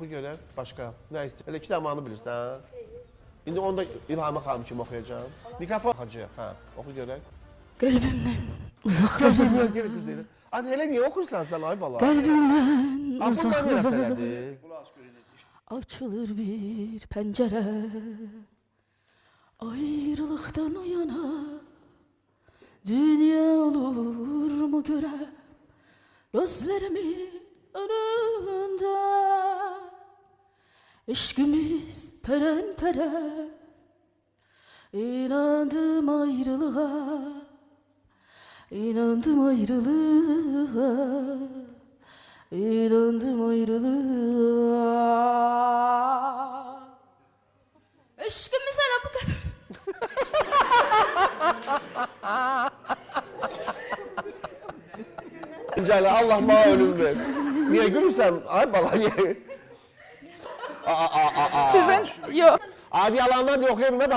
Oxu görək. Başqa. Nə istəyir? Elə 2 dənə mahnı bilirsən? İndi onu da İlhamə xanım kimi oxuyacağam. Mikrofon hacı. Hə, oxu görək. Qəlbimdən uzaqlara. Gəl qız deyir. Ad elə niyə oxursan sən ay bala? Qəlbimdən uzaqlara. Uzaqlara. Açılır bir pəncərə. Ayrılıqdan o yana. Dünya olurmu görəm? Gözlərimin önündə. Eşqimiz pərən-pərən. İnandım ayrılığa. İnandım ayrılığa. İnandım ayrılığa. Eşkimiz hele bu kadar. Cələ, Allah mənə ölüm ver. Niyə gülürsən? Ay bala, niyə? Sizin yok. Adi yalanlar yox, mən